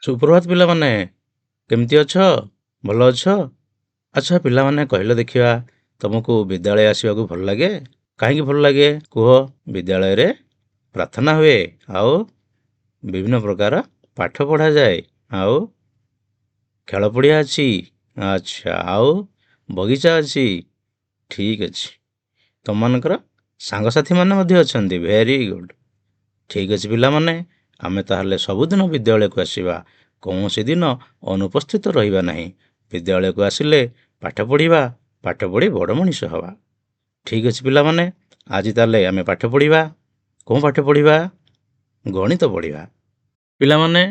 ସୁପ୍ରଭାତ ପିଲାମାନେ, କେମିତି ଅଛ? ଭଲ ଅଛ? ଆଚ୍ଛା ପିଲାମାନେ କହିଲ ଦେଖିବା, ତମକୁ ବିଦ୍ୟାଳୟ ଆସିବାକୁ ଭଲ ଲାଗେ? କାହିଁକି ଭଲ ଲାଗେ କୁହ? ବିଦ୍ୟାଳୟରେ ପ୍ରାର୍ଥନା ହୁଏ, ଆଉ ବିଭିନ୍ନ ପ୍ରକାର ପାଠ ପଢ଼ାଯାଏ, ଆଉ ଖେଳ ପଡ଼ିଆ ଅଛି। ଆଚ୍ଛା, ଆଉ ବଗିଚା ଅଛି। ଠିକ୍ ଅଛି। ତମମାନଙ୍କର ସାଙ୍ଗସାଥିମାନେ ମଧ୍ୟ ଅଛନ୍ତି। Very good. ଠିକ୍ ଅଛି ପିଲାମାନେ, ଆମେ ତାହେଲେ ସବୁଦିନ ବିଦ୍ୟାଳୟକୁ ଆସିବା। କୌଣସି ଦିନ ଅନୁପସ୍ଥିତ ରହିବା ନାହିଁ। ବିଦ୍ୟାଳୟକୁ ଆସିଲେ ପାଠ ପଢ଼ିବା, ପାଠ ପଢ଼ି ବଡ଼ ମଣିଷ ହେବା। ଠିକ୍ ଅଛି ପିଲାମାନେ, ଆଜି ତାହେଲେ ଆମେ ପାଠ ପଢ଼ିବା। କେଉଁ ପାଠ ପଢ଼ିବା? ଗଣିତ ପଢ଼ିବା। ପିଲାମାନେ,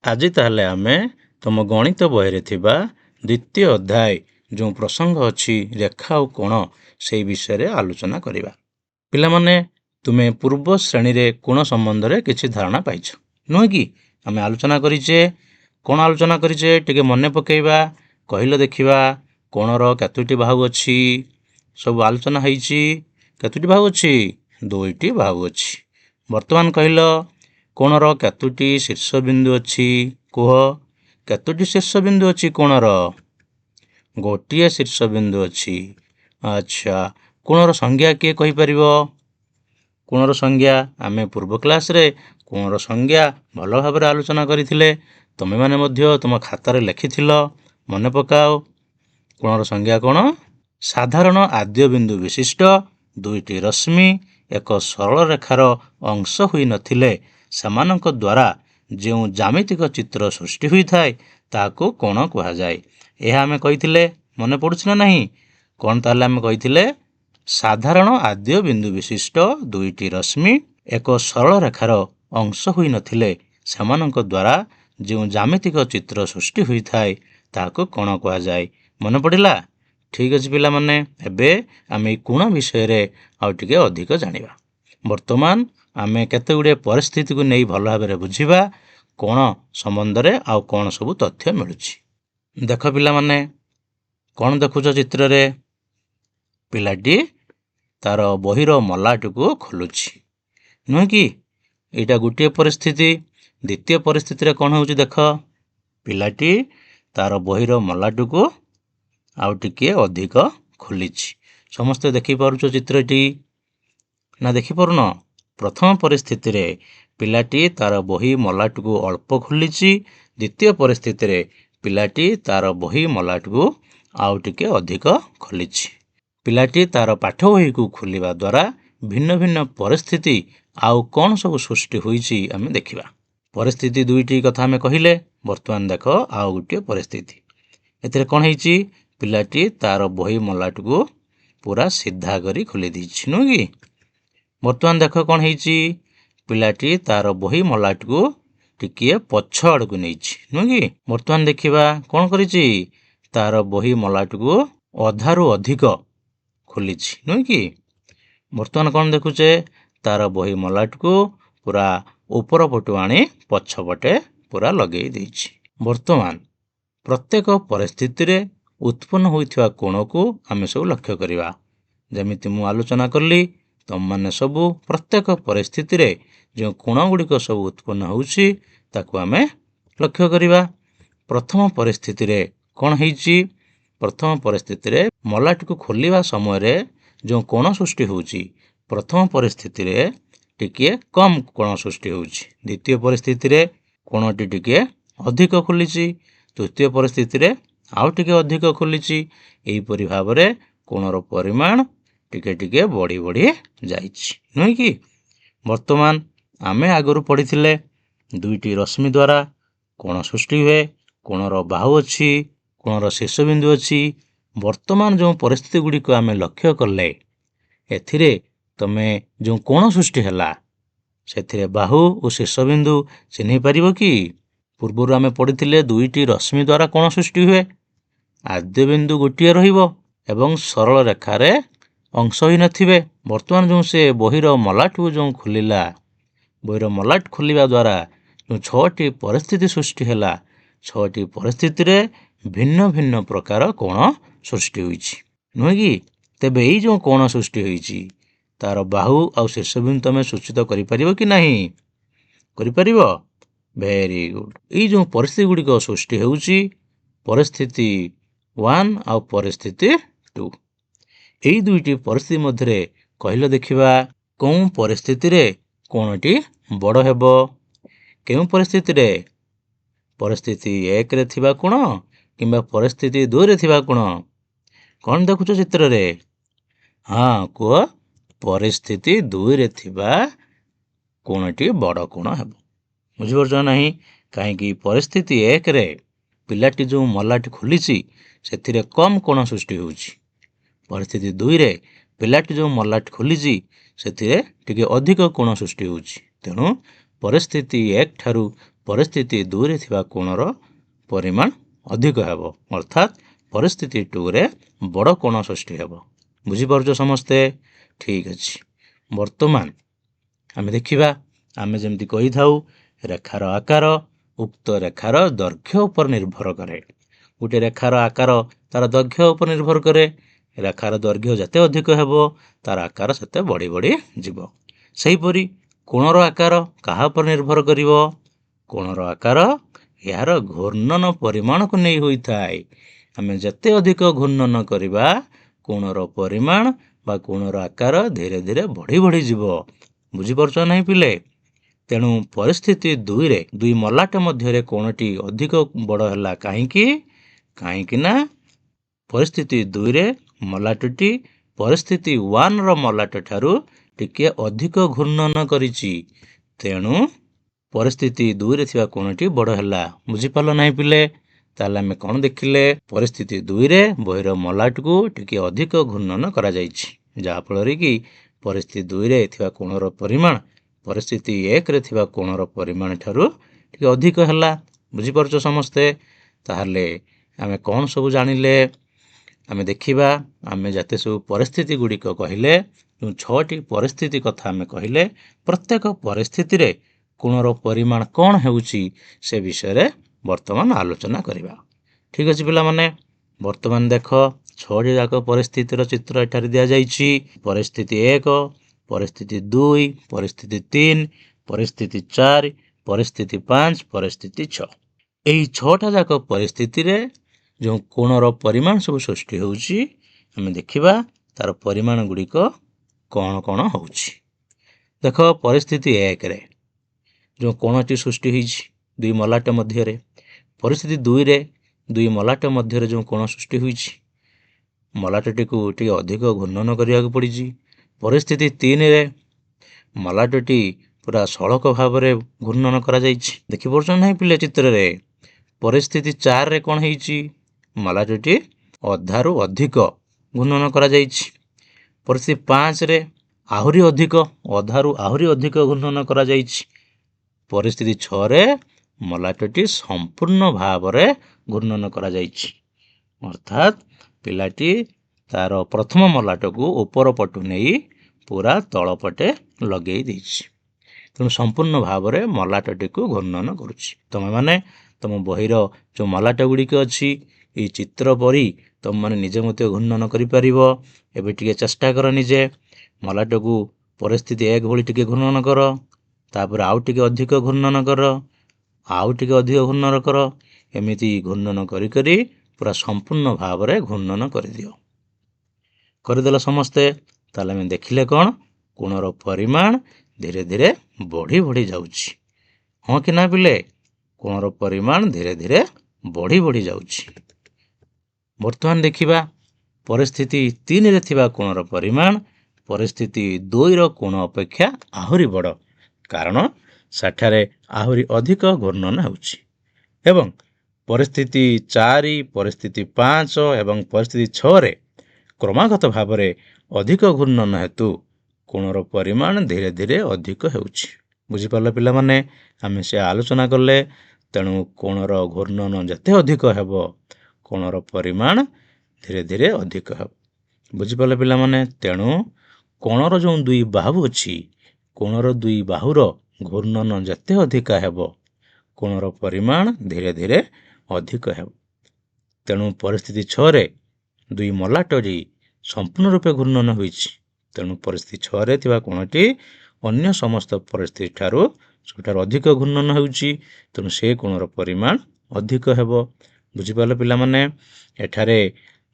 ଆଜି ତାହେଲେ ଆମେ ତମ ଗଣିତ ବହିରେ ଥିବା ଦ୍ୱିତୀୟ ଅଧ୍ୟାୟ ଯେଉଁ ପ୍ରସଙ୍ଗ ଅଛି ରେଖା ଆଉ କୋଣ, ସେହି ବିଷୟରେ ଆଲୋଚନା କରିବା। ପିଲାମାନେ, ତୁମେ ପୂର୍ବ ଶ୍ରେଣୀରେ କୋଣ ସମ୍ବନ୍ଧରେ କିଛି ଧାରଣା ପାଇଛ, ନୁହେଁ କି? ଆମେ ଆଲୋଚନା କରିଛେ। କ'ଣ ଆଲୋଚନା କରିଛେ ଟିକେ ମନେ ପକାଇବା। କହିଲ ଦେଖିବା, କୋଣର କେତୋଟି ବାହୁ ଅଛି? ସବୁ ଆଲୋଚନା ହେଇଛି। କେତୋଟି ବାହୁ ଅଛି? 2ଟି ବାହୁ ଅଛି। ବର୍ତ୍ତମାନ କହିଲ, କୋଣର କେତୋଟି ଶୀର୍ଷବିନ୍ଦୁ ଅଛି? କୁହ, କେତୋଟି ଶୀର୍ଷବିନ୍ଦୁ ଅଛି କୋଣର? ଗୋଟିଏ ଶୀର୍ଷବିନ୍ଦୁ ଅଛି। ଆଚ୍ଛା, କୋଣର ସଂଜ୍ଞା କିଏ କହିପାରିବ? କୋଣର ସଂଜ୍ଞା ଆମେ ପୂର୍ବ କ୍ଲାସରେ କୋଣର ସଂଜ୍ଞା ଭଲ ଭାବରେ ଆଲୋଚନା କରିଥିଲେ। ତୁମେମାନେ ମଧ୍ୟ ତୁମ ଖାତାରେ ଲେଖିଥିଲ, ମନେ ପକାଅ। କୋଣର ସଂଜ୍ଞା କ'ଣ? ସାଧାରଣ ଆଦ୍ୟ ବିନ୍ଦୁ ବିଶିଷ୍ଟ ଦୁଇଟି ରଶ୍ମି ଏକ ସରଳ ରେଖାର ଅଂଶ ହୋଇନଥିଲେ ସେମାନଙ୍କ ଦ୍ୱାରା ଯେଉଁ ଜ୍ୟାମିତିକ ଚିତ୍ର ସୃଷ୍ଟି ହୋଇଥାଏ ତାହାକୁ କୋଣ କୁହାଯାଏ। ଏହା ଆମେ କହିଥିଲେ, ମନେ ପଡ଼ୁଛି ନା ନାହିଁ? କ'ଣ ତାହେଲେ ଆମେ କହିଥିଲେ? ସାଧାରଣ ଆଦ୍ୟ ବିନ୍ଦୁ ବିଶିଷ୍ଟ ଦୁଇଟି ରଶ୍ମି ଏକ ସରଳ ରେଖାର ଅଂଶ ହୋଇନଥିଲେ ସେମାନଙ୍କ ଦ୍ୱାରା ଯେଉଁ ଜ୍ୟାମିତିକ ଚିତ୍ର ସୃଷ୍ଟି ହୋଇଥାଏ ତାହାକୁ କୋଣ କୁହାଯାଏ। ମନେ ପଡ଼ିଲା? ଠିକ୍ ଅଛି ପିଲାମାନେ, ଏବେ ଆମେ ଏହି କୋଣ ବିଷୟରେ ଆଉ ଟିକେ ଅଧିକ ଜାଣିବା। ବର୍ତ୍ତମାନ ଆମେ କେତେ ଗୁଡ଼ିଏ ପରିସ୍ଥିତିକୁ ନେଇ ଭଲ ଭାବରେ ବୁଝିବା କୋଣ ସମ୍ବନ୍ଧରେ ଆଉ କ'ଣ ସବୁ ତଥ୍ୟ ମିଳୁଛି। ଦେଖ ପିଲାମାନେ, କ'ଣ ଦେଖୁଛ ଚିତ୍ରରେ? ପିଲାଟି ତାର ବହିର ମଲାଟକୁ ଖୋଲୁଛି, ନୁହେଁ କି? ଏଇଟା ଗୋଟିଏ ପରିସ୍ଥିତି। ଦ୍ୱିତୀୟ ପରିସ୍ଥିତିରେ କ'ଣ ହେଉଛି ଦେଖ? ପିଲାଟି ତାର ବହିର ମଲାଟକୁ ଆଉ ଟିକିଏ ଅଧିକ ଖୋଲିଛି। ସମସ୍ତେ ଦେଖିପାରୁଛ ଚିତ୍ରଟି ନା ଦେଖିପାରୁନ? ପ୍ରଥମ ପରିସ୍ଥିତିରେ ପିଲାଟି ତାର ବହି ମଲାଟକୁ ଅଳ୍ପ ଖୋଲିଛି। ଦ୍ୱିତୀୟ ପରିସ୍ଥିତିରେ ପିଲାଟି ତାର ବହି ମଲାଟକୁ ଆଉ ଟିକେ ଅଧିକ ଖୋଲିଛି। ପିଲାଟି ତାର ପାଠ ବହିକୁ ଖୋଲିବା ଦ୍ୱାରା ଭିନ୍ନ ଭିନ୍ନ ପରିସ୍ଥିତି ଆଉ କ'ଣ ସବୁ ସୃଷ୍ଟି ହୋଇଛି ଆମେ ଦେଖିବା। ପରିସ୍ଥିତି ଦୁଇଟି କଥା ଆମେ କହିଲେ। ବର୍ତ୍ତମାନ ଦେଖ ଆଉ ଗୋଟିଏ ପରିସ୍ଥିତି। ଏଥିରେ କ'ଣ ହେଇଛି? ପିଲାଟି ତାର ବହି ମଲାଟକୁ ପୁରା ସିଧା କରି ଖୋଲି ଦେଇଛି, ନୁହେଁ କି? ବର୍ତ୍ତମାନ ଦେଖ କ'ଣ ହେଇଛି? ପିଲାଟି ତାର ବହି ମଲାଟକୁ ଟିକିଏ ପଛ ଆଡ଼କୁ ନେଇଛି, ନୁହେଁ କି? ବର୍ତ୍ତମାନ ଦେଖିବା କ'ଣ କରିଛି? ତାର ବହି ମଲାଟକୁ ଅଧାରୁ ଅଧିକ ଖୋଲିଛି, ନୁହେଁ କି? ବର୍ତ୍ତମାନ କ'ଣ ଦେଖୁଛେ? ତାର ବହି ମଲାଟକୁ ପୁରା ଉପର ପଟୁ ଆଣି ପଛପଟେ ପୁରା ଲଗେଇ ଦେଇଛି। ବର୍ତ୍ତମାନ ପ୍ରତ୍ୟେକ ପରିସ୍ଥିତିରେ ଉତ୍ପନ୍ନ ହୋଇଥିବା କୋଣକୁ ଆମେ ସବୁ ଲକ୍ଷ୍ୟ କରିବା। ଯେମିତି ମୁଁ ଆଲୋଚନା କଲି, ତମମାନେ ସବୁ ପ୍ରତ୍ୟେକ ପରିସ୍ଥିତିରେ ଯେଉଁ କୋଣ ଗୁଡ଼ିକ ସବୁ ଉତ୍ପନ୍ନ ହେଉଛି ତାକୁ ଆମେ ଲକ୍ଷ୍ୟ କରିବା। ପ୍ରଥମ ପରିସ୍ଥିତିରେ କ'ଣ ହେଇଛି? ପ୍ରଥମ ପରିସ୍ଥିତିରେ ମଲାଟକୁ ଖୋଲିବା ସମୟରେ ଯେଉଁ କୋଣ ସୃଷ୍ଟି ହେଉଛି, ପ୍ରଥମ ପରିସ୍ଥିତିରେ ଟିକିଏ କମ୍ କୋଣ ସୃଷ୍ଟି ହେଉଛି। ଦ୍ୱିତୀୟ ପରିସ୍ଥିତିରେ କୋଣଟି ଟିକିଏ ଅଧିକ ଖୋଲିଛି। ତୃତୀୟ ପରିସ୍ଥିତିରେ ଆଉ ଟିକେ ଅଧିକ ଖୋଲିଛି। ଏହିପରି ଭାବରେ କୋଣର ପରିମାଣ ଟିକେ ଟିକେ ବଢ଼ି ବଢ଼ି ଯାଇଛି, ନୁହେଁ କି? ବର୍ତ୍ତମାନ ଆମେ ଆଗରୁ ପଢ଼ିଥିଲେ ଦୁଇଟି ରଶ୍ମି ଦ୍ୱାରା କୋଣ ସୃଷ୍ଟି ହୁଏ। କୋଣର ବାହୁ ଅଛି, କୋଣର ଶୀର୍ଷବିନ୍ଦୁ ଅଛି। ବର୍ତ୍ତମାନ ଯେଉଁ ପରିସ୍ଥିତି ଗୁଡ଼ିକ ଆମେ ଲକ୍ଷ୍ୟ କଲେ, ଏଥିରେ ତମେ ଯେଉଁ କୋଣ ସୃଷ୍ଟି ହେଲା ସେଥିରେ ବାହୁ ଓ ଶୀର୍ଷବିନ୍ଦୁ ଚିହ୍ନି ପାରିବ କି? ପୂର୍ବରୁ ଆମେ ପଢ଼ିଥିଲେ ଦୁଇଟି ରଶ୍ମି ଦ୍ୱାରା କୋଣ ସୃଷ୍ଟି ହୁଏ। ଆଦ୍ୟ ବିନ୍ଦୁ ଗୋଟିଏ ରହିବ ଏବଂ ସରଳ ରେଖାରେ ଅଂଶ ହୋଇନଥିବେ। ବର୍ତ୍ତମାନ ଯେଉଁ ସେ ବହିର ମଲାଟକୁ ଯେଉଁ ଖୋଲିଲା, ବହିର ମଲାଟ ଖୋଲିବା ଦ୍ୱାରା ଯେଉଁ 6ଟି ପରିସ୍ଥିତି ସୃଷ୍ଟି ହେଲା, 6ଟି ପରିସ୍ଥିତିରେ ଭିନ୍ନ ଭିନ୍ନ ପ୍ରକାର କୋଣ ସୃଷ୍ଟି ହୋଇଛି, ନୁହେଁ କି? ତେବେ ଏଇ ଯେଉଁ କୋଣ ସୃଷ୍ଟି ହୋଇଛି ତାର ବାହୁ ଆଉ ଶୀର୍ଷବିନ୍ଦୁ ତମେ ସୂଚିତ କରିପାରିବ କି ନାହିଁ? କରିପାରିବ? Very good. ଏଇ ଯେଉଁ ପରିସ୍ଥିତି ଗୁଡ଼ିକ ସୃଷ୍ଟି ହେଉଛି ପରିସ୍ଥିତି 1 ଆଉ ପରିସ୍ଥିତି 2। ଏଇ ଦୁଇଟି ପରିସ୍ଥିତି ମଧ୍ୟରେ କହିଲ ଦେଖିବା କେଉଁ ପରିସ୍ଥିତିରେ କୋଣଟି ବଡ଼ ହେବ? କେଉଁ ପରିସ୍ଥିତିରେ? ପରିସ୍ଥିତି 1ରେ ଥିବା କୋଣ କିମ୍ବା ପରିସ୍ଥିତି 2ରେ ଥିବା କୋଣ? କ'ଣ ଦେଖୁଛ ଚିତ୍ରରେ? ହଁ, କୁହ। ପରିସ୍ଥିତି 2ରେ ଥିବା କୋଣଟି ବଡ଼ କୋଣ ହେବ। ବୁଝିପାରୁଛ ନାହିଁ? କାହିଁକି? ପରିସ୍ଥିତି 1ରେ ପିଲାଟି ଯେଉଁ ମଲାଟି ଖୋଲିଛି ସେଥିରେ କମ୍ କୋଣ ସୃଷ୍ଟି ହେଉଛି। ପରିସ୍ଥିତି 2ରେ ପିଲାଟି ଯେଉଁ ମଲାଟି ଖୋଲିଛି ସେଥିରେ ଟିକେ ଅଧିକ କୋଣ ସୃଷ୍ଟି ହେଉଛି। ତେଣୁ ପରିସ୍ଥିତି 1 ଠାରୁ ପରିସ୍ଥିତି 2ରେ ଥିବା କୋଣର ପରିମାଣ ଅଧିକ ହେବ, ଅର୍ଥାତ୍ ପରିସ୍ଥିତି 2ରେ ବଡ଼ କୋଣ ସୃଷ୍ଟି ହେବ। ବୁଝିପାରୁଛ ସମସ୍ତେ? ଠିକ୍ ଅଛି। ବର୍ତ୍ତମାନ ଆମେ ଦେଖିବା, ଆମେ ଯେମିତି କହିଥାଉ ରେଖାର ଆକାର ଉକ୍ତ ରେଖାର ଦୈର୍ଘ୍ୟ ଉପରେ ନିର୍ଭର କରେ। ଗୋଟିଏ ରେଖାର ଆକାର ତାର ଦୈର୍ଘ୍ୟ ଉପରେ ନିର୍ଭର କରେ। ରେଖାର ଦୈର୍ଘ୍ୟ ଯେତେ ଅଧିକ ହେବ ତାର ଆକାର ସେତେ ବଢ଼ି ବଢ଼ି ଯିବ। ସେହିପରି କୋଣର ଆକାର କାହା ଉପରେ ନିର୍ଭର କରିବ? କୋଣର ଆକାର ଏହାର ଘୂର୍ଣ୍ଣନ ପରିମାଣକୁ ନେଇ ହୋଇଥାଏ। ଆମେ ଯେତେ ଅଧିକ ଘୂର୍ଣ୍ଣନ କରିବା କୋଣର ପରିମାଣ ବା କୋଣର ଆକାର ଧୀରେ ଧୀରେ ବଢ଼ି ବଢ଼ି ଯିବ। ବୁଝିପାରୁଛ ନାହିଁ ପିଲେ? ତେଣୁ ପରିସ୍ଥିତି 2ରେ ଦୁଇ ମଲାଟ ମଧ୍ୟରେ କୋଣଟି ଅଧିକ ବଡ଼ ହେଲା। କାହିଁକି? କାହିଁକି ନା ପରିସ୍ଥିତି 2ରେ ମଲାଟଟି ପରିସ୍ଥିତି 1ର ମଲାଟ ଠାରୁ ଟିକିଏ ଅଧିକ ଘୂର୍ଣ୍ଣନ କରିଛି। ତେଣୁ ପରିସ୍ଥିତି 2ରେ ଥିବା କୋଣଟି ବଡ଼ ହେଲା। ବୁଝିପାରିଲ ନାହିଁ ପିଲେ? ତାହେଲେ ଆମେ କ'ଣ ଦେଖିଲେ? ପରିସ୍ଥିତି 2ରେ ବହିର ମଲାଟକୁ ଟିକିଏ ଅଧିକ ଘୂର୍ଣ୍ଣନ କରାଯାଇଛି, ଯାହାଫଳରେ କି ପରିସ୍ଥିତି 2ରେ ଥିବା କୋଣର ପରିମାଣ ପରିସ୍ଥିତି 1ରେ ଥିବା କୋଣର ପରିମାଣ ଠାରୁ ଟିକେ ଅଧିକ ହେଲା। ବୁଝିପାରୁଛ ସମସ୍ତେ? ତାହେଲେ ଆମେ କ'ଣ ସବୁ ଜାଣିଲେ? ଆମେ ଦେଖିବା, ଆମେ ଯେତେ ସବୁ ପରିସ୍ଥିତି ଗୁଡ଼ିକ କହିଲେ, ଯେଉଁ 6ଟି ପରିସ୍ଥିତି କଥା ଆମେ କହିଲେ, ପ୍ରତ୍ୟେକ ପରିସ୍ଥିତିରେ କୋଣର ପରିମାଣ କ'ଣ ହେଉଛି ସେ ବିଷୟରେ ବର୍ତ୍ତମାନ ଆଲୋଚନା କରିବା। ଠିକ୍ ଅଛି ପିଲାମାନେ? ବର୍ତ୍ତମାନ ଦେଖ 6ଟି ଯାକ ପରିସ୍ଥିତିର ଚିତ୍ର ଏଠାରେ ଦିଆଯାଇଛି। ପରିସ୍ଥିତି 1, ପରିସ୍ଥିତି 2, ପରିସ୍ଥିତି 3, ପରିସ୍ଥିତି 4, ପରିସ୍ଥିତି 5, ପରିସ୍ଥିତି 6। ଏହି 6ଟା ଯାକ ପରିସ୍ଥିତିରେ ଯେଉଁ କୋଣର ପରିମାଣ ସବୁ ସୃଷ୍ଟି ହେଉଛି, ଆମେ ଦେଖିବା ତାର ପରିମାଣ ଗୁଡ଼ିକ କ'ଣ କ'ଣ ହେଉଛି। ଦେଖ, ପରିସ୍ଥିତି 1ରେ ଯେଉଁ କୋଣଟି ସୃଷ୍ଟି ହୋଇଛି ଦୁଇ ମଲାଟ ମଧ୍ୟରେ, ପରିସ୍ଥିତି 2ରେ ଦୁଇ ମଲାଟ ମଧ୍ୟରେ ଯେଉଁ କୋଣ ସୃଷ୍ଟି ହୋଇଛି, ମଲାଟଟିକୁ ଟିକେ ଅଧିକ ଘୂର୍ଣ୍ଣନ କରିବାକୁ ପଡ଼ିଛି। ପରିସ୍ଥିତି 3ରେ ମଲାଟଟି ପୁରା ସଳଖ ଭାବରେ ଘୂର୍ଣ୍ଣନ କରାଯାଇଛି। ଦେଖିପାରୁଛ ନାହିଁ ପିଲେ ଚିତ୍ରରେ? ପରିସ୍ଥିତି 4ରେ କ'ଣ ହେଇଛି? ମଲାଟଟି ଅଧାରୁ ଅଧିକ ଘୂର୍ଣ୍ଣନ କରାଯାଇଛି। ପରିସ୍ଥିତି 5ରେ ଆହୁରି ଅଧିକ, ଅଧାରୁ ଆହୁରି ଅଧିକ ଘୂର୍ଣ୍ଣନ କରାଯାଇଛି। ପରିସ୍ଥିତି 6ରେ ମଲାଟଟି ସମ୍ପୂର୍ଣ୍ଣ ଭାବରେ ଘୂର୍ଣ୍ଣନ କରାଯାଇଛି, ଅର୍ଥାତ୍ ପିଲାଟି ତାର ପ୍ରଥମ ମଲାଟକୁ ଉପର ପଟୁ ନେଇ ପୁରା ତଳ ପଟେ ଲଗେଇ ଦେଇଛି। ତେଣୁ ସମ୍ପୂର୍ଣ୍ଣ ଭାବରେ ମଲାଟଟିକୁ ଘୂର୍ଣ୍ଣନ କରୁଛି। ତୁମେମାନେ ତୁମ ବହିର ଯେଉଁ ମଲାଟ ଗୁଡ଼ିକ ଅଛି, ଏଇ ଚିତ୍ର ପରି ତୁମମାନେ ନିଜେ ମଧ୍ୟ ଘୂର୍ଣ୍ଣନ କରିପାରିବ। ଏବେ ଟିକେ ଚେଷ୍ଟା କର ନିଜେ। ମଲାଟକୁ ପରିସ୍ଥିତି 1 ଭଳି ଟିକେ ଘୂର୍ଣ୍ଣନ କର, ତାପରେ ଆଉ ଟିକେ ଅଧିକ ଘୂର୍ଣ୍ଣନ କର, ଆଉ ଟିକେ ଅଧିକ ଘୂର୍ଣ୍ଣନ କର। ଏମିତି ଘୂର୍ଣ୍ଣନ କରି କରି ପୁରା ସମ୍ପୂର୍ଣ୍ଣ ଭାବରେ ଘୂର୍ଣ୍ଣନ କରିଦିଅ। କରିଦେଲ ସମସ୍ତେ? ତାହେଲେ ଆମେ ଦେଖିଲେ କ'ଣ? କୋଣର ପରିମାଣ ଧୀରେ ଧୀରେ ବଢ଼ି ବଢ଼ି ଯାଉଛି। ହଁ କି ନା ପିଲେ? କୋଣର ପରିମାଣ ଧୀରେ ଧୀରେ ବଢ଼ି ବଢ଼ି ଯାଉଛି। ବର୍ତ୍ତମାନ ଦେଖିବା ପରିସ୍ଥିତି 3ରେ ଥିବା କୋଣର ପରିମାଣ ପରିସ୍ଥିତି 2ର କୋଣ ଅପେକ୍ଷା ଆହୁରି ବଡ଼, କାରଣ ସେଠାରେ ଆହୁରି ଅଧିକ ଘୂର୍ଣ୍ଣନ ହେଉଛି। ଏବଂ ପରିସ୍ଥିତି 4, ପରିସ୍ଥିତି 5 ଏବଂ ପରିସ୍ଥିତି 6ରେ କ୍ରମାଗତ ଭାବରେ ଅଧିକ ଘୂର୍ଣ୍ଣନ ହେତୁ କୋଣର ପରିମାଣ ଧୀରେ ଧୀରେ ଅଧିକ ହେଉଛି। ବୁଝିପାରିଲ ପିଲାମାନେ? ଆମେ ସେ ଆଲୋଚନା କଲେ। ତେଣୁ କୋଣର ଘୂର୍ଣ୍ଣନ ଯେତେ ଅଧିକ ହେବ କୋଣର ପରିମାଣ ଧୀରେ ଧୀରେ ଅଧିକ ହେବ। ବୁଝିପାରିଲ ପିଲାମାନେ? ତେଣୁ କୋଣର ଯେଉଁ ଦୁଇ ବାହୁ ଅଛି, କୋଣର ଦୁଇ ବାହୁର ଘୂର୍ଣ୍ଣନ ଯେତେ ଅଧିକା ହେବ କୋଣର ପରିମାଣ ଧୀରେ ଧୀରେ ଅଧିକ ହେବ। ତେଣୁ ପରିସ୍ଥିତି 6ରେ ଦୁଇ ମଲାଟଟି ସମ୍ପୂର୍ଣ୍ଣ ରୂପେ ଘୂର୍ଣ୍ଣନ ହୋଇଛି। ତେଣୁ ପରିସ୍ଥିତି 6ରେ ଥିବା କୋଣଟି ଅନ୍ୟ ସମସ୍ତ ପରିସ୍ଥିତି ଠାରୁ ସବୁଠାରୁ ଅଧିକ ଘୂର୍ଣ୍ଣନ ହେଉଛି, ତେଣୁ ସେ କୋଣର ପରିମାଣ ଅଧିକ ହେବ। ବୁଝିପାରିଲ ପିଲାମାନେ? ଏଠାରେ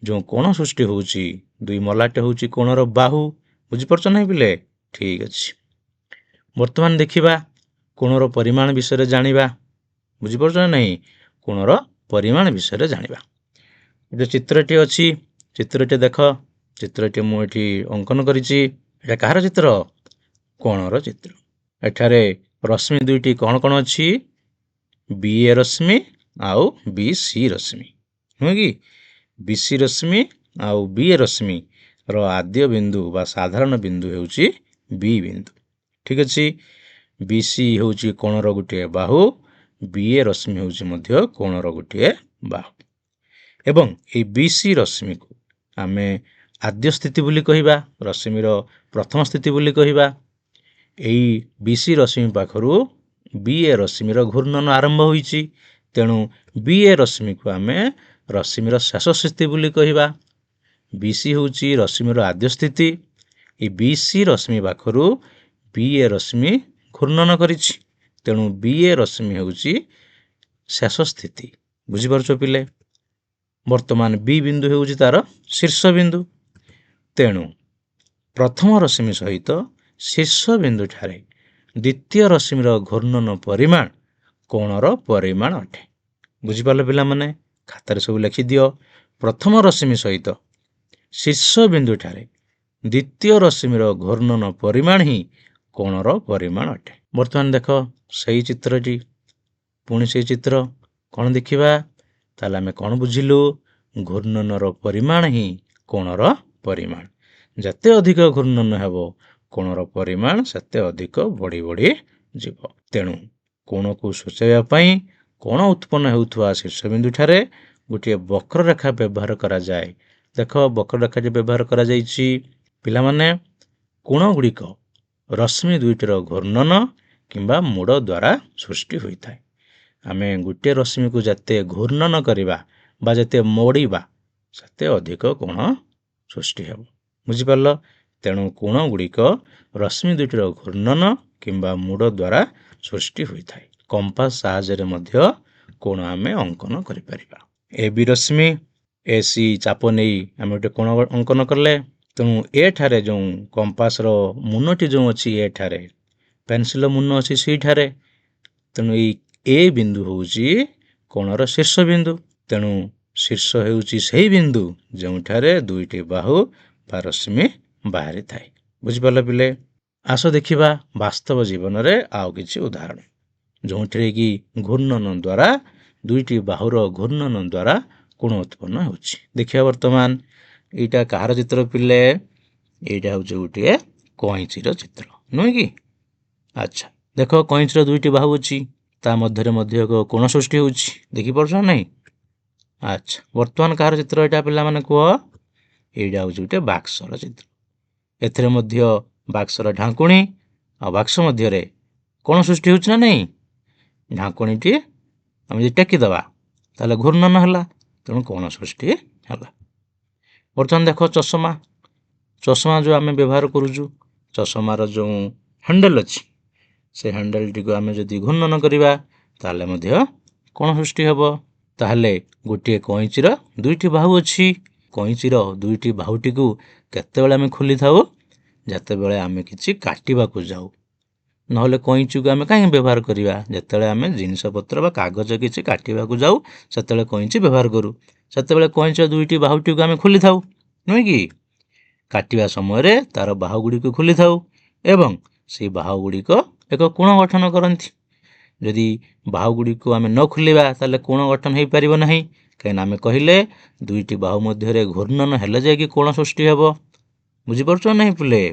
ଯେଉଁ କୋଣ ସୃଷ୍ଟି ହେଉଛି, ଦୁଇ ମଲାଟେ ହେଉଛି କୋଣର ବାହୁ। ବୁଝିପାରୁଛ ନାହିଁ ପିଲେ? ଠିକ୍ ଅଛି। ବର୍ତ୍ତମାନ ଦେଖିବା କୋଣର ପରିମାଣ ବିଷୟରେ ଜାଣିବା। ବୁଝିପାରୁଛ ନା ନାହିଁ? କୋଣର ପରିମାଣ ବିଷୟରେ ଜାଣିବା। ଗୋଟେ ଚିତ୍ରଟି ଅଛି, ଚିତ୍ରଟି ଦେଖ। ଚିତ୍ରଟି ମୁଁ ଏଠି ଅଙ୍କନ କରିଛି। ଏଟା କାହାର ଚିତ୍ର? କୋଣର ଚିତ୍ର। ଏଠାରେ ରଶ୍ମି ଦୁଇଟି କ'ଣ କ'ଣ ଅଛି? BA ରଶ୍ମି ଆଉ BC ରଶ୍ମି, ନୁହେଁ କି? BC ରଶ୍ମି ଆଉ BA ରଶ୍ମିର ଆଦ୍ୟ ବିନ୍ଦୁ ବା ସାଧାରଣ ବିନ୍ଦୁ ହେଉଛି B ବିନ୍ଦୁ। ଠିକ୍ ଅଛି। BC ହେଉଛି କୋଣର ଗୋଟିଏ ବାହୁ, BA ରଶ୍ମି ହେଉଛି ମଧ୍ୟ କୋଣର ଗୋଟିଏ ବାହୁ। ଏବଂ এই BC ରଶ୍ମିକୁ ଆମେ ଆଦ୍ୟ ସ୍ଥିତି ବୋଲି କହିବା, ରଶ୍ମିର ପ୍ରଥମ ସ୍ଥିତି ବୋଲି କହିବା। ଏଇ BC ରଶ୍ମି ପାଖରୁ BA ରଶ୍ମିର ଘୂର୍ଣ୍ଣନ ଆରମ୍ଭ ହୋଇଛି, ତେଣୁ BA ରଶ୍ମିକୁ ଆମେ ରଶ୍ମିର ଶେଷ ସ୍ଥିତି ବୋଲି କହିବା। BC ହେଉଛି ରଶ୍ମିର ଆଦ୍ୟ ସ୍ଥିତି। এই BC ରଶ୍ମି ପାଖରୁ BA ରଶ୍ମି ଘୂର୍ଣ୍ଣନ କରିଛି, ତେଣୁ BA ରଶ୍ମି ହେଉଛି ଶେଷ ସ୍ଥିତି। ବୁଝିପାରୁଛ ପିଲେ? ବର୍ତ୍ତମାନ B ବିନ୍ଦୁ ହେଉଛି ତାର ଶୀର୍ଷ ବିନ୍ଦୁ। ତେଣୁ ପ୍ରଥମ ରଶ୍ମି ସହିତ ଶୀର୍ଷ ବିନ୍ଦୁଠାରେ ଦ୍ୱିତୀୟ ରଶ୍ମିର ଘୂର୍ଣ୍ଣନ ପରିମାଣ କୋଣର ପରିମାଣ ଅଟେ। ବୁଝିପାରିଲ ପିଲାମାନେ? ଖାତାରେ ସବୁ ଲେଖିଦିଅ। ପ୍ରଥମ ରଶ୍ମି ସହିତ ଶୀର୍ଷ ବିନ୍ଦୁଠାରେ ଦ୍ୱିତୀୟ ରଶ୍ମିର ଘୂର୍ଣ୍ଣନ ପରିମାଣ ହିଁ କୋଣର ପରିମାଣ ଅଟେ। ବର୍ତ୍ତମାନ ଦେଖ ସେଇ ଚିତ୍ରଟି, ପୁଣି ସେଇ ଚିତ୍ର କ'ଣ ଦେଖିବା? ତାହେଲେ ଆମେ କ'ଣ ବୁଝିଲୁ? ଘୂର୍ଣ୍ଣନର ପରିମାଣ ହିଁ କୋଣର ପରିମାଣ। ଯେତେ ଅଧିକ ଘୂର୍ଣ୍ଣନ ହେବ, କୋଣର ପରିମାଣ ସେତେ ଅଧିକ ବଢ଼ି ବଢ଼ି ଯିବ। ତେଣୁ କୋଣକୁ ସୂଚାଇବା ପାଇଁ କୋଣ ଉତ୍ପନ୍ନ ହେଉଥିବା ଶୀର୍ଷବିନ୍ଦୁଠାରେ ଗୋଟିଏ ବକ୍ରରେଖା ବ୍ୟବହାର କରାଯାଏ। ଦେଖ ବକ୍ରରେଖାଟି ବ୍ୟବହାର କରାଯାଇଛି। ପିଲାମାନେ, କୋଣ ଗୁଡ଼ିକ ରଶ୍ମି ଦୁଇଟିର ଘୂର୍ଣ୍ଣନ କିମ୍ବା ମୋଡ଼ ଦ୍ୱାରା ସୃଷ୍ଟି ହୋଇଥାଏ। ଆମେ ଗୋଟିଏ ରଶ୍ମିକୁ ଯେତେ ଘୂର୍ଣ୍ଣନ କରିବା ବା ଯେତେ ମୋଡ଼ିବା, ସେତେ ଅଧିକ କୋଣ ସୃଷ୍ଟି ହେବ। ବୁଝିପାରିଲ? ତେଣୁ କୋଣ ଗୁଡ଼ିକ ରଶ୍ମି ଦୁଇଟିର ଘୂର୍ଣ୍ଣନ କିମ୍ବା ମୋଡ଼ ଦ୍ୱାରା ସୃଷ୍ଟି ହୋଇଥାଏ। କମ୍ପାସ ସାହାଯ୍ୟରେ ମଧ୍ୟ କୋଣ ଆମେ ଅଙ୍କନ କରିପାରିବା। AB ରଶ୍ମି AC ଚାପ ନେଇ ଆମେ ଗୋଟେ କୋଣ ଅଙ୍କନ କଲେ, ତେଣୁ ଏଠାରେ ଯେଉଁ କମ୍ପାସର ମୁନଟି ଯେଉଁ ଅଛି, ଏଠାରେ ପେନସିଲ ମୁନ ଅଛି ସେଇଠାରେ, ତେଣୁ ଏଇ A ବିନ୍ଦୁ ହେଉଛି କୋଣର ଶୀର୍ଷ ବିନ୍ଦୁ। ତେଣୁ ଶୀର୍ଷ ହେଉଛି ସେହି ବିନ୍ଦୁ ଯେଉଁଠାରେ ଦୁଇଟି ବାହୁ ବା ରଶ୍ମି ବାହାରିଥାଏ। ବୁଝିପାରିଲ ପିଲେ? ଆସ ଦେଖିବା ବାସ୍ତବ ଜୀବନରେ ଆଉ କିଛି ଉଦାହରଣ, ଯେଉଁଥିରେ କି ଘୂର୍ଣ୍ଣନ ଦ୍ୱାରା ଦୁଇଟି ବାହୁର ଘୂର୍ଣ୍ଣନ ଦ୍ୱାରା କୋଣ ଉତ୍ପନ୍ନ ହେଉଛି। ଦେଖିବା ବର୍ତ୍ତମାନ ଏଇଟା କାହାର ଚିତ୍ର ପିଲେ? ଏଇଟା ହେଉଛି ଗୋଟିଏ କଇଁଚିର ଚିତ୍ର, ନୁହେଁ କି? ଆଚ୍ଛା, ଦେଖ କଇଁଚିର ଦୁଇଟି ବାହୁ ଅଛି, ତା ମଧ୍ୟରେ ମଧ୍ୟ ଏକ କୋଣ ସୃଷ୍ଟି ହେଉଛି। ଦେଖିପାରୁଛ ନା ନାହିଁ? ଆଚ୍ଛା, ବର୍ତ୍ତମାନ କାହାର ଚିତ୍ର ଏଇଟା ପିଲାମାନେ କୁହ? ଏଇଟା ହେଉଛି ଗୋଟେ ବାକ୍ସର ଚିତ୍ର। ଏଥିରେ ମଧ୍ୟ ବାକ୍ସର ଢାଙ୍କୁଣୀ ଆଉ ବାକ୍ସ ମଧ୍ୟରେ କୋଣ ସୃଷ୍ଟି ହେଉଛି ନା ନାହିଁ? ଢାଙ୍କୁଣୀଟି ଆମେ ଯଦି ଟେକିଦେବା ତାହେଲେ ଘୂର୍ଣ୍ଣନ ହେଲା, ତେଣୁ କୋଣ ସୃଷ୍ଟି ହେଲା। ବର୍ତ୍ତମାନ ଦେଖ ଚଷମା, ଚଷମା ଯେଉଁ ଆମେ ବ୍ୟବହାର କରୁଛୁ, ଚଷମାର ଯେଉଁ ହ୍ୟାଣ୍ଡେଲ୍ ଅଛି, ସେ ହ୍ୟାଣ୍ଡେଲଟିକୁ ଆମେ ଯଦି ଘୂର୍ଣ୍ଣନ କରିବା ତାହେଲେ ମଧ୍ୟ କୋଣ ସୃଷ୍ଟି ହେବ। ତାହେଲେ ଗୋଟିଏ କଇଁଚିର ଦୁଇଟି ବାହୁ ଅଛି। କଇଁଚିର ଦୁଇଟି ବାହୁଟିକୁ କେତେବେଳେ ଆମେ ଖୋଲିଥାଉ? ଯେତେବେଳେ ଆମେ କିଛି କାଟିବାକୁ ଯାଉ। ନହେଲେ କଇଁଚିକୁ ଆମେ କାହିଁକି ବ୍ୟବହାର କରିବା? ଯେତେବେଳେ ଆମେ ଜିନିଷପତ୍ର ବା କାଗଜ କିଛି କାଟିବାକୁ ଯାଉ, ସେତେବେଳେ କଇଁଚି ବ୍ୟବହାର କରୁ। ସେତେବେଳେ କଇଁଚିର ଦୁଇଟି ବାହୁଟିକୁ ଆମେ ଖୋଲିଥାଉ, ନୁହେଁ କି? କାଟିବା ସମୟରେ ତାର ବାହୁ ଗୁଡ଼ିକୁ ଖୋଲିଥାଉ ଏବଂ ସେହି ବାହୁ ଗୁଡ଼ିକ ଏକ କୋଣ ଗଠନ କରନ୍ତି। ଯଦି ବାହୁ ଗୁଡ଼ିକୁ ଆମେ ନ ଖୋଲିବା ତାହେଲେ କୋଣ ଗଠନ ହୋଇପାରିବ ନାହିଁ, କାହିଁକିନା ଆମେ କହିଲେ ଦୁଇଟି ବାହୁ ମଧ୍ୟରେ ଘୂର୍ଣ୍ଣନ ହେଲେ ଯାଇକି କୋଣ ସୃଷ୍ଟି ହେବ। ବୁଝିପାରୁଛ ନାହିଁ ପିଲେ?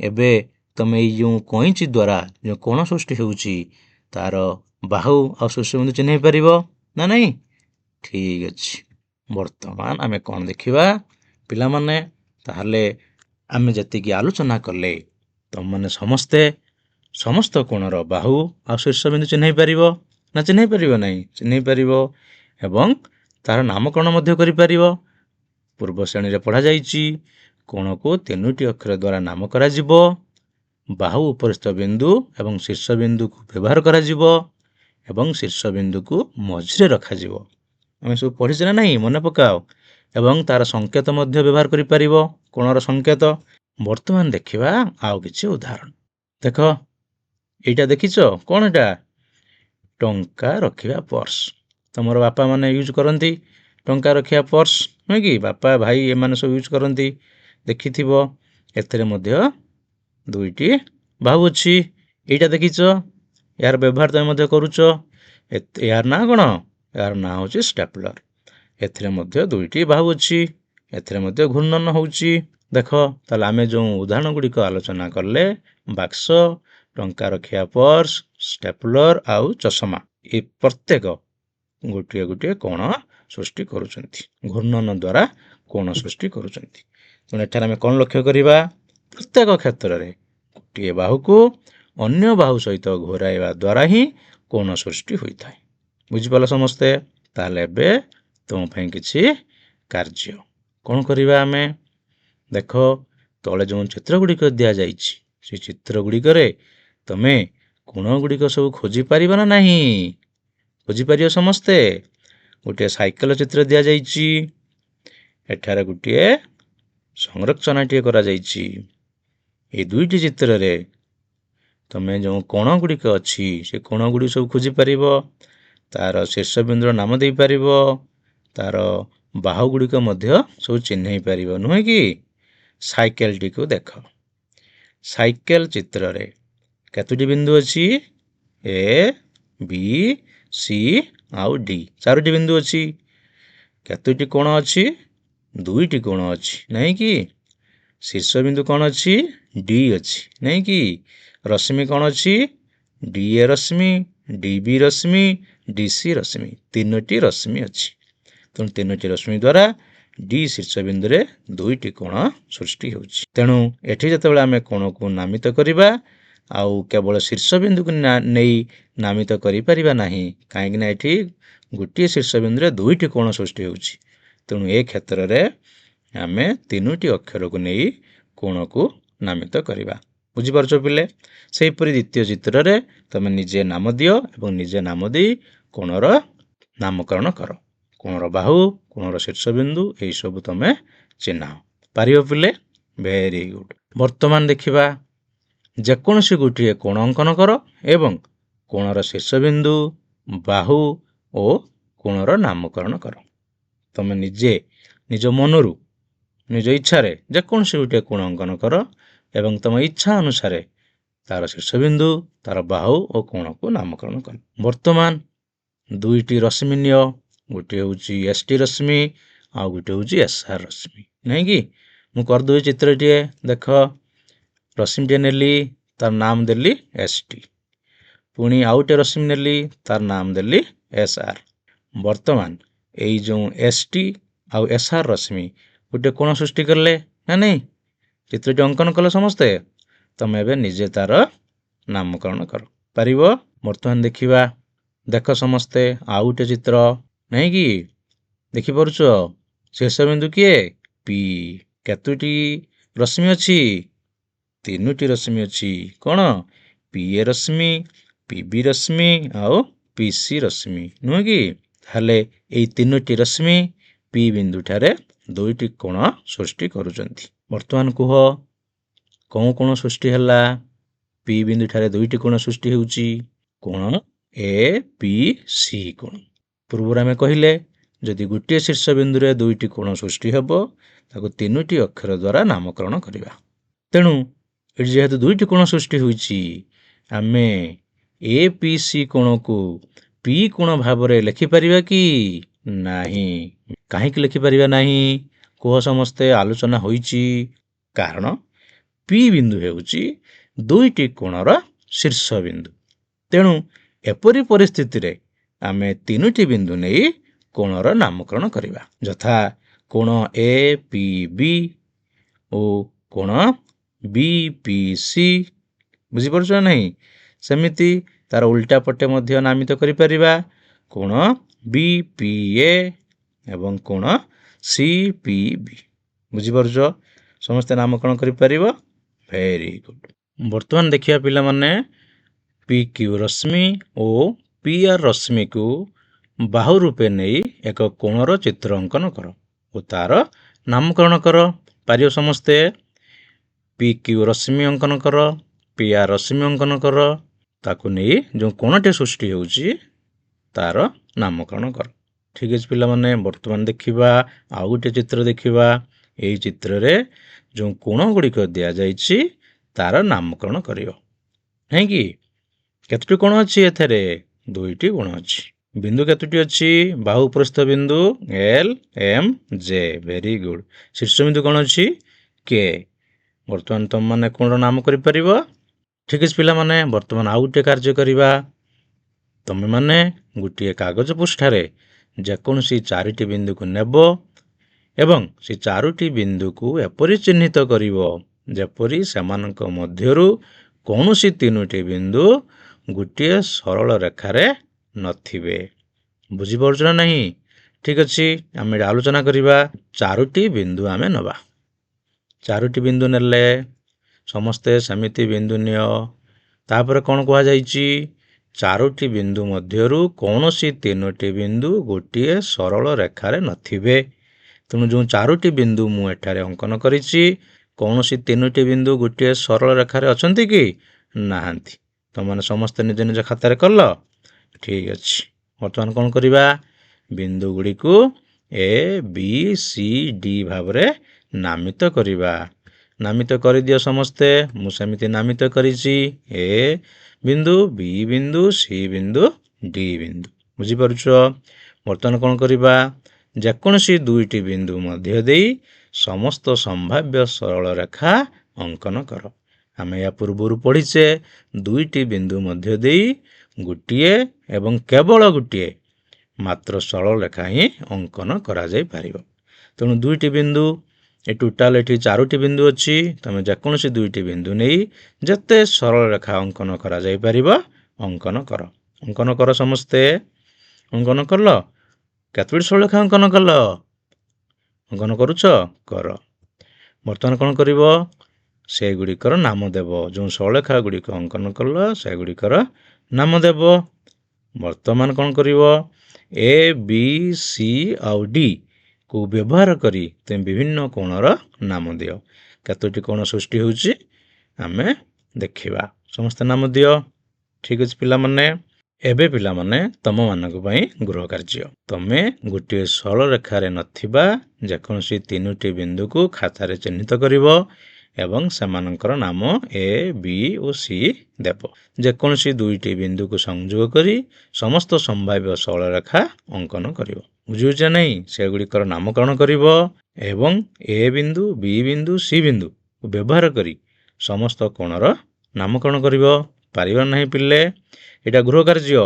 ଏବେ ତମେ ଏଇ ଯେଉଁ କଇଁଚି ଦ୍ୱାରା ଯେଉଁ କୋଣ ସୃଷ୍ଟି ହେଉଛି, ତାର ବାହୁ ଆଉ ଶୀର୍ଷବିନ୍ଦୁ ଚିହ୍ନେଇ ପାରିବ ନା ନାହିଁ? ଠିକ୍ ଅଛି। ବର୍ତ୍ତମାନ ଆମେ କ'ଣ ଦେଖିବା ପିଲାମାନେ? ତାହେଲେ ଆମେ ଯେତିକି ଆଲୋଚନା କଲେ, ତମମାନେ ସମସ୍ତ କୋଣର ବାହୁ ଆଉ ଶୀର୍ଷବିନ୍ଦୁ ଚିହ୍ନେଇ ପାରିବ ନା ଚିହ୍ନେଇ ପାରିବ ନାହିଁ? ଚିହ୍ନେଇ ପାରିବ ଏବଂ ତାର ନାମକରଣ ମଧ୍ୟ କରିପାରିବ। ପୂର୍ବ ଶ୍ରେଣୀରେ ପଢ଼ାଯାଇଛି କୋଣକୁ ତିନୋଟି ଅକ୍ଷର ଦ୍ୱାରା ନାମ କରାଯିବ। ବାହୁ ଉପରିସ୍ଥ ବିନ୍ଦୁ ଏବଂ ଶୀର୍ଷ ବିନ୍ଦୁକୁ ବ୍ୟବହାର କରାଯିବ ଏବଂ ଶୀର୍ଷ ବିନ୍ଦୁକୁ ମଝିରେ ରଖାଯିବ। ଆମେ ସବୁ ପଢ଼ିଛେ ନା ନାହିଁ, ମନେ ପକାଅ। ଏବଂ ତାର ସଂକେତ ମଧ୍ୟ ବ୍ୟବହାର କରିପାରିବ, କୋଣର ସଂକେତ। ବର୍ତ୍ତମାନ ଦେଖିବା ଆଉ କିଛି ଉଦାହରଣ। ଦେଖ, ଏଇଟା ଦେଖିଛ କ'ଣ? ଏଇଟା ଟଙ୍କା ରଖିବା ପର୍ସ। ତମର ବାପା ମାନେ ୟୁଜ୍ କରନ୍ତି ଟଙ୍କା ରଖିବା ପର୍ସ, ନୁହେଁ କି? ବାପା, ଭାଇ ଏମାନେ ସବୁ ୟୁଜ୍ କରନ୍ତି, ଦେଖିଥିବ। ଏଥିରେ ମଧ୍ୟ ଦୁଇଟି ବାହୁ ଅଛି। ଏଇଟା ଦେଖିଛ, ଏହାର ବ୍ୟବହାର ତମେ ମଧ୍ୟ କରୁଛ। ଏହାର ନାଁ କ'ଣ? ଏହାର ନାଁ ହେଉଛି ଷ୍ଟାପ୍ଲର। ଏଥିରେ ମଧ୍ୟ ଦୁଇଟି ବାହୁ ଅଛି, ଏଥିରେ ମଧ୍ୟ ଘୂର୍ଣ୍ଣନ ହେଉଛି। ଦେଖ, ତାହେଲେ ଆମେ ଯେଉଁ ଉଦାହରଣ ଗୁଡ଼ିକ ଆଲୋଚନା କଲେ, ବାକ୍ସ, ଟଙ୍କା ରଖିବା ପର୍ସ, ଷ୍ଟାପ୍ଲର ଆଉ ଚଷମା, ଏ ପ୍ରତ୍ୟେକ ଗୋଟିଏ ଗୋଟିଏ କୋଣ ସୃଷ୍ଟି କରୁଛନ୍ତି, ଘୂର୍ଣ୍ଣନ ଦ୍ୱାରା କୋଣ ସୃଷ୍ଟି କରୁଛନ୍ତି। ତେଣୁ ଏଠାରେ ଆମେ କ'ଣ ଲକ୍ଷ୍ୟ କରିବା? ପ୍ରତ୍ୟେକ କ୍ଷେତ୍ରରେ ଗୋଟିଏ ବାହୁକୁ ଅନ୍ୟ ବାହୁ ସହିତ ଘୋରାଇବା ଦ୍ୱାରା ହିଁ କୋଣ ସୃଷ୍ଟି ହୋଇଥାଏ। ବୁଝିପାରିଲ ସମସ୍ତେ? ତାହେଲେ ଏବେ ତୁମ ପାଇଁ କିଛି କାର୍ଯ୍ୟ କ'ଣ କରିବା ଆମେ? ଦେଖ, ତଳେ ଯେଉଁ ଚିତ୍ର ଗୁଡ଼ିକ ଦିଆଯାଇଛି, ସେ ଚିତ୍ର ଗୁଡ଼ିକରେ ତମେ କୋଣ ଗୁଡ଼ିକ ସବୁ ଖୋଜିପାରିବ ନା ନାହିଁ? ଖୋଜିପାରିବ ସମସ୍ତେ? ଗୋଟିଏ ସାଇକେଲ ଚିତ୍ର ଦିଆଯାଇଛି, ଏଠାରେ ଗୋଟିଏ ସଂରଚନାଟିଏ କରାଯାଇଛି। এই ଦୁଇଟି ଚିତ୍ରରେ ତମେ ଯେଉଁ କୋଣ ଗୁଡ଼ିକ ଅଛି, ସେ କୋଣ ଗୁଡ଼ିକ ସବୁ ଖୋଜିପାରିବ, ତାର ଶୀର୍ଷ ବିନ୍ଦୁର ନାମ ଦେଇପାରିବ, ତାର ବାହୁ ଗୁଡ଼ିକ ମଧ୍ୟ ସବୁ ଚିହ୍ନେଇ ପାରିବ, ନୁହେଁ କି? ସାଇକେଲଟିକୁ ଦେଖ, ସାଇକେଲ ଚିତ୍ରରେ କେତୋଟି ବିନ୍ଦୁ ଅଛି? ଏ, ବି, ସି ଆଉ ଡି, ଚାରୋଟି ବିନ୍ଦୁ ଅଛି। କେତୋଟି କୋଣ ଅଛି? ଦୁଇଟି କୋଣ ଅଛି, ନାହିଁ କି? ଶୀର୍ଷ ବିନ୍ଦୁ କ'ଣ ଅଛି? ଡି ଅଛି, ନାହିଁ କି? ରଶ୍ମି କ'ଣ ଅଛି? ଡି ଏ ରଶ୍ମି, ଡି ବି ରଶ୍ମି, ଡି ସି ରଶ୍ମି, ତିନୋଟି ରଶ୍ମି ଅଛି। ତେଣୁ ତିନୋଟି ରଶ୍ମି ଦ୍ୱାରା ଡି ଶୀର୍ଷ ବିନ୍ଦୁରେ ଦୁଇଟି କୋଣ ସୃଷ୍ଟି ହେଉଛି। ତେଣୁ ଏଠି ଯେତେବେଳେ ଆମେ କୋଣକୁ ନାମିତ କରିବା, ଆଉ କେବଳ ଶୀର୍ଷ ବିନ୍ଦୁକୁ ନେଇ ନାମିତ କରିପାରିବା ନାହିଁ, କାହିଁକିନା ଏଠି ଗୋଟିଏ ଶୀର୍ଷ ବିନ୍ଦୁରେ ଦୁଇଟି କୋଣ ସୃଷ୍ଟି ହେଉଛି। ତେଣୁ ଏ କ୍ଷେତ୍ରରେ ଆମେ ତିନୋଟି ଅକ୍ଷରକୁ ନେଇ କୋଣକୁ ନାମିତ କରିବା। ବୁଝିପାରୁଛ ପିଲେ? ସେହିପରି ଦ୍ୱିତୀୟ ଚିତ୍ରରେ ତମେ ନିଜେ ନାମ ଦିଅ ଏବଂ ନିଜେ ନାମ ଦେଇ କୋଣର ନାମକରଣ କର। କୋଣର ବାହୁ, କୋଣର ଶୀର୍ଷ ବିନ୍ଦୁ, ଏହିସବୁ ତମେ ଚିହ୍ନାଅ। ପାରିବ ପିଲେ? Very good. ବର୍ତ୍ତମାନ ଦେଖିବା, ଯେକୌଣସି ଗୋଟିଏ କୋଣ ଅଙ୍କନ କର ଏବଂ କୋଣର ଶୀର୍ଷ ବିନ୍ଦୁ, ବାହୁ ଓ କୋଣର ନାମକରଣ କର। ତମେ ନିଜେ ନିଜ ମନରୁ, ନିଜ ଇଚ୍ଛାରେ ଯେକୌଣସି ଗୋଟିଏ କୋଣ ଅଙ୍କନ କର ଏବଂ ତମ ଇଚ୍ଛା ଅନୁସାରେ ତାର ଶୀର୍ଷ ବିନ୍ଦୁ, ତାର ବାହୁ ଓ କୋଣକୁ ନାମକରଣ କର। ବର୍ତ୍ତମାନ ଦୁଇଟି ରଶ୍ମି ନିଅ, ଗୋଟିଏ ହେଉଛି ଏସ୍ ଟି ରଶ୍ମି ଆଉ ଗୋଟିଏ ହେଉଛି ଏସ୍ ଆର୍ ରଶ୍ମି, ନାହିଁ କି? ମୁଁ କରିଦେଉଛି ଚିତ୍ରଟିଏ। ଦେଖ, ରଶ୍ମିଟିଏ ନେଲି, ତାର ନାମ ଦେଲି ଏସ୍ ଟି। ପୁଣି ଆଉ ଗୋଟେ ରଶ୍ମି ନେଲି, ତାର ନାମ ଦେଲି ଏସ୍ ଆର୍। ବର୍ତ୍ତମାନ ଏଇ ଯେଉଁ ଏସ୍ ଟି ଆଉ ଏସ୍ ଆର୍ ରଶ୍ମି ଗୋଟେ କୋଣ ସୃଷ୍ଟି କଲେ ନା ନାହିଁ? ଚିତ୍ରଟି ଅଙ୍କନ କଲେ ସମସ୍ତେ। ତମେ ଏବେ ନିଜେ ତାର ନାମକରଣ କର। ପାରିବ? ବର୍ତ୍ତମାନ ଦେଖିବା, ଦେଖ ସମସ୍ତେ ଆଉ ଗୋଟେ ଚିତ୍ର, ନାହିଁ କି? ଦେଖିପାରୁଛ? ଶୀର୍ଷ ବିନ୍ଦୁ କିଏ? ପି। କେତୋଟି ରଶ୍ମି ଅଛି? ତିନୋଟି ରଶ୍ମି ଅଛି। କ'ଣ? ପି ଏ ରଶ୍ମି, ପି ବି ରଶ୍ମି ଆଉ ପି ସି ରଶ୍ମି, ନୁହେଁ କି? ତାହେଲେ ଏଇ ତିନୋଟି ରଶ୍ମି ପି ବିନ୍ଦୁଠାରେ ଦୁଇଟି କୋଣ ସୃଷ୍ଟି କରୁଛନ୍ତି। ବର୍ତ୍ତମାନ କୁହ, କେଉଁ କୋଣ ସୃଷ୍ଟି ହେଲା? ପି ବିନ୍ଦୁଠାରେ ଦୁଇଟି କୋଣ ସୃଷ୍ଟି ହେଉଛି, କୋଣ ଏ ପି ସି କୋଣ। ପୂର୍ବରୁ ଆମେ କହିଲେ, ଯଦି ଗୋଟିଏ ଶୀର୍ଷ ବିନ୍ଦୁରେ ଦୁଇଟି କୋଣ ସୃଷ୍ଟି ହେବ, ତାକୁ ତିନୋଟି ଅକ୍ଷର ଦ୍ୱାରା ନାମକରଣ କରିବା। ତେଣୁ ଏଠି ଯେହେତୁ ଦୁଇଟି କୋଣ ସୃଷ୍ଟି ହୋଇଛି, ଆମେ ଏ ପି ସି କୋଣକୁ ପି କୋଣ ଭାବରେ ଲେଖିପାରିବା କି? ନାହିଁ। କାହିଁକି ଲେଖିପାରିବା ନାହିଁ? କୁହ ସମସ୍ତେ। ଆଲୋଚନା ହୋଇଛି। କାରଣ ପି ବିନ୍ଦୁ ହେଉଛି ଦୁଇଟି କୋଣର ଶୀର୍ଷ ବିନ୍ଦୁ। ତେଣୁ ଏପରି ପରିସ୍ଥିତିରେ ଆମେ ତିନୋଟି ବିନ୍ଦୁ ନେଇ କୋଣର ନାମକରଣ କରିବା, ଯଥା କୋଣ ଏ ପି ବି ଓ କୋଣ ବି ପି ସି। ବୁଝିପାରୁଛ ନା ନାହିଁ? ସେମିତି ତାର ଉଲ୍ଟା ପଟେ ମଧ୍ୟ ନାମିତ କରିପାରିବା, କୋଣ ବି ପି ଏ ଏବଂ କୋଣ ସି ପି ବି। ବୁଝିପାରୁଛ? ସମସ୍ତେ ନାମକରଣ କରିପାରିବ? Very good. ବର୍ତ୍ତମାନ ଦେଖିବା ପିଲାମାନେ PQ ରଶ୍ମି ଓ PR ରଶ୍ମିକୁ ବାହୁ ରୂପେ ନେଇ ଏକ କୋଣର ଚିତ୍ର ଅଙ୍କନ କର ଓ ତାର ନାମକରଣ କର। ପାରିବ ସମସ୍ତେ? PQ ରଶ୍ମି ଅଙ୍କନ କର, PR ରଶ୍ମି ଅଙ୍କନ କର, ତାକୁ ନେଇ ଯେଉଁ କୋଣଟି ସୃଷ୍ଟି ହେଉଛି ତାର ନାମକରଣ କର। ଠିକ୍ ଅଛି ପିଲାମାନେ, ବର୍ତ୍ତମାନ ଦେଖିବା ଆଉ ଗୋଟେ ଚିତ୍ର ଦେଖିବା। ଏହି ଚିତ୍ରରେ ଯେଉଁ କୋଣ ଗୁଡ଼ିକ ଦିଆଯାଇଛି ତାର ନାମକରଣ କରିବ, ନାହିଁ କି? କେତୋଟି କୋଣ ଅଛି ଏଥିରେ? 2ଟି କୋଣ ଅଛି। ବିନ୍ଦୁ କେତୋଟି ଅଛି? ବାହୁ ପ୍ରସ୍ଥ ବିନ୍ଦୁ L, M, J। Very good. ଶୀର୍ଷ ବିନ୍ଦୁ କ'ଣ ଅଛି? K। ବର୍ତ୍ତମାନ ତମମାନେ କୋଣର ନାମ କରିପାରିବ? ଠିକ୍ ଅଛି ପିଲାମାନେ, ବର୍ତ୍ତମାନ ଆଉ ଗୋଟେ କାର୍ଯ୍ୟ କରିବା। ତମେମାନେ ଗୋଟିଏ କାଗଜ ପୃଷ୍ଠାରେ ଯେକୌଣସି 4ଟି ବିନ୍ଦୁକୁ ନେବ ଏବଂ ସେ 4ଟି ବିନ୍ଦୁକୁ ଏପରି ଚିହ୍ନିତ କରିବ ଯେପରି ସେମାନଙ୍କ ମଧ୍ୟରୁ କୌଣସି 3ଟି ବିନ୍ଦୁ ଗୋଟିଏ ସରଳ ରେଖାରେ ନଥିବେ। ବୁଝିପାରୁଛ ନା ନାହିଁ? ଠିକ୍ ଅଛି, ଆମେ ଆଲୋଚନା କରିବା। 4ଟି ବିନ୍ଦୁ ଆମେ ନେବା। 4ଟି ବିନ୍ଦୁ ନେଲେ ସମସ୍ତେ ସେମିତି ବିନ୍ଦୁ ନିଅ। ତାପରେ କ'ଣ କୁହାଯାଇଛି? 4ଟି ବିନ୍ଦୁ ମଧ୍ୟରୁ କୌଣସି 3ଟି ବିନ୍ଦୁ ଗୋଟିଏ ସରଳ ରେଖାରେ ନଥିବେ। ତେଣୁ ଯେଉଁ 4ଟି ବିନ୍ଦୁ ମୁଁ ଏଠାରେ ଅଙ୍କନ କରିଛି, କୌଣସି 3ଟି ବିନ୍ଦୁ ଗୋଟିଏ ସରଳ ରେଖାରେ ଅଛନ୍ତି କି? ନାହାନ୍ତି। ତମମାନେ ସମସ୍ତେ ନିଜ ନିଜ ଖାତାରେ କଲ? ଠିକ୍ ଅଛି। ବର୍ତ୍ତମାନ କ'ଣ କରିବା? ବିନ୍ଦୁ ଗୁଡ଼ିକୁ A, B, C, D ଭାବରେ ନାମିତ କରିବା। ନାମିତ କରିଦିଅ ସମସ୍ତେ। ମୁଁ ସେମିତି ନାମିତ କରିଛି। A ବିନ୍ଦୁ, B ବିନ୍ଦୁ, C ବିନ୍ଦୁ, D ବିନ୍ଦୁ। ବୁଝିପାରୁଛ? ବର୍ତ୍ତମାନ କ'ଣ କରିବା? ଯେକୌଣସି 2ଟି ବିନ୍ଦୁ ମଧ୍ୟ ଦେଇ ସମସ୍ତ ସମ୍ଭାବ୍ୟ ସରଳ ରେଖା ଅଙ୍କନ କର। ଆମେ ଏହା ପୂର୍ବରୁ ପଢ଼ିଛେ 2ଟି ବିନ୍ଦୁ ମଧ୍ୟ ଦେଇ ଗୋଟିଏ ଏବଂ କେବଳ ଗୋଟିଏ ମାତ୍ର ସରଳ ରେଖା ହିଁ ଅଙ୍କନ କରାଯାଇପାରିବ। ତେଣୁ 2ଟି ବିନ୍ଦୁ, ଏ ଟୋଟାଲ ଏଠି 4ଟି ବିନ୍ଦୁ ଅଛି। ତମେ ଯେକୌଣସି 2ଟି ବିନ୍ଦୁ ନେଇ ଯେତେ ସରଳ ରେଖା ଅଙ୍କନ କରାଯାଇପାରିବ ଅଙ୍କନ କର। ଅଙ୍କନ କର ସମସ୍ତେ। ଅଙ୍କନ କଲ? କେତୋଟି ସରଳ ରେଖା ଅଙ୍କନ କଲ? ଅଙ୍କନ କରୁଛ? କର। ବର୍ତ୍ତମାନ କ'ଣ କରିବ? ସେଗୁଡ଼ିକର ନାମ ଦେବ। ଯେଉଁ ସରଳରେଖା ଗୁଡ଼ିକ ଅଙ୍କନ କଲ ସେଗୁଡ଼ିକର ନାମ ଦେବ। ବର୍ତ୍ତମାନ କ'ଣ କରିବ? A, B, C ଆଉ D କୁ ବ୍ୟବହାର କରି ତୁମେ ବିଭିନ୍ନ କୋଣର ନାମ ଦିଅ। କେତୋଟି କୋଣ ସୃଷ୍ଟି ହେଉଛି ଆମେ ଦେଖିବା। ସମସ୍ତେ ନାମ ଦିଅ। ଠିକ୍ ଅଛି ପିଲାମାନେ। ଏବେ ପିଲାମାନେ ତମମାନଙ୍କ ପାଇଁ ଗୃହ କାର୍ଯ୍ୟ। ତମେ ଗୋଟିଏ ସରଳ ରେଖାରେ ନଥିବା ଯେକୌଣସି 3ଟି ବିନ୍ଦୁକୁ ଖାତାରେ ଚିହ୍ନିତ କରିବ ଏବଂ ସେମାନଙ୍କର ନାମ A, B ଓ C ଦେବ। ଯେକୌଣସି 2ଟି ବିନ୍ଦୁକୁ ସଂଯୋଗ କରି ସମସ୍ତ ସମ୍ଭାବ୍ୟ ସରଳ ରେଖା ଅଙ୍କନ କରିବ। ବୁଝୁଛ ନାହିଁ? ସେଗୁଡ଼ିକର ନାମକରଣ କରିବ ଏବଂ A ବିନ୍ଦୁ, B ବିନ୍ଦୁ, C ବିନ୍ଦୁକୁ ବ୍ୟବହାର କରି ସମସ୍ତ କୋଣର ନାମକରଣ କରିବ। ପାରିବ ନାହିଁ ପିଲେ? ଏଇଟା ଗୃହ କାର୍ଯ୍ୟ।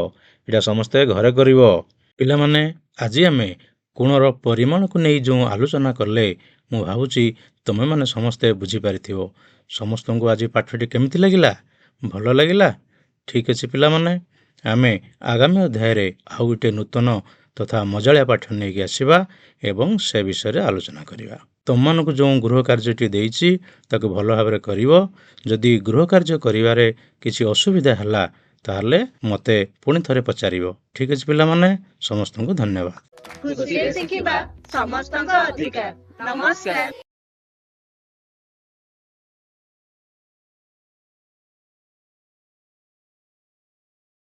ଏଇଟା ସମସ୍ତେ ଘରେ କରିବ। ପିଲାମାନେ, ଆଜି ଆମେ କୋଣର ପରିମାଣକୁ ନେଇ ଯେଉଁ ଆଲୋଚନା କଲେ, ମୁଁ ଭାବୁଛି ତୁମେମାନେ ସମସ୍ତେ ବୁଝିପାରିଥିବ। ସମସ୍ତଙ୍କୁ ଆଜି ପାଠଟି କେମିତି ଲାଗିଲା? ଭଲ ଲାଗିଲା? ଠିକ୍ ଅଛି ପିଲାମାନେ, ଆମେ ଆଗାମୀ ଅଧ୍ୟାୟରେ ଆଉ ଗୋଟେ ନୂତନ ତଥା ମଜାଳିଆ ପାଠ ନେଇକି ଆସିବା ଏବଂ ସେ ବିଷୟରେ ଆଲୋଚନା କରିବା। ତୁମମାନଙ୍କୁ ଯେଉଁ ଗୃହ କାର୍ଯ୍ୟଟି ଦେଇଛି ତାକୁ ଭଲ ଭାବରେ କରିବ। ଯଦି ଗୃହ କାର୍ଯ୍ୟ କରିବାରେ କିଛି ଅସୁବିଧା ହେଲା ତାହେଲେ ମୋତେ ପୁଣି ଥରେ ପଚାରିବ। ଠିକ୍ ଅଛି ପିଲାମାନେ, ସମସ୍ତଙ୍କୁ ଧନ୍ୟବାଦ। ଖୁସିରେ ଶିଖିବା ସମସ୍ତଙ୍କ ଅଧିକାର। ନମସ୍କାର।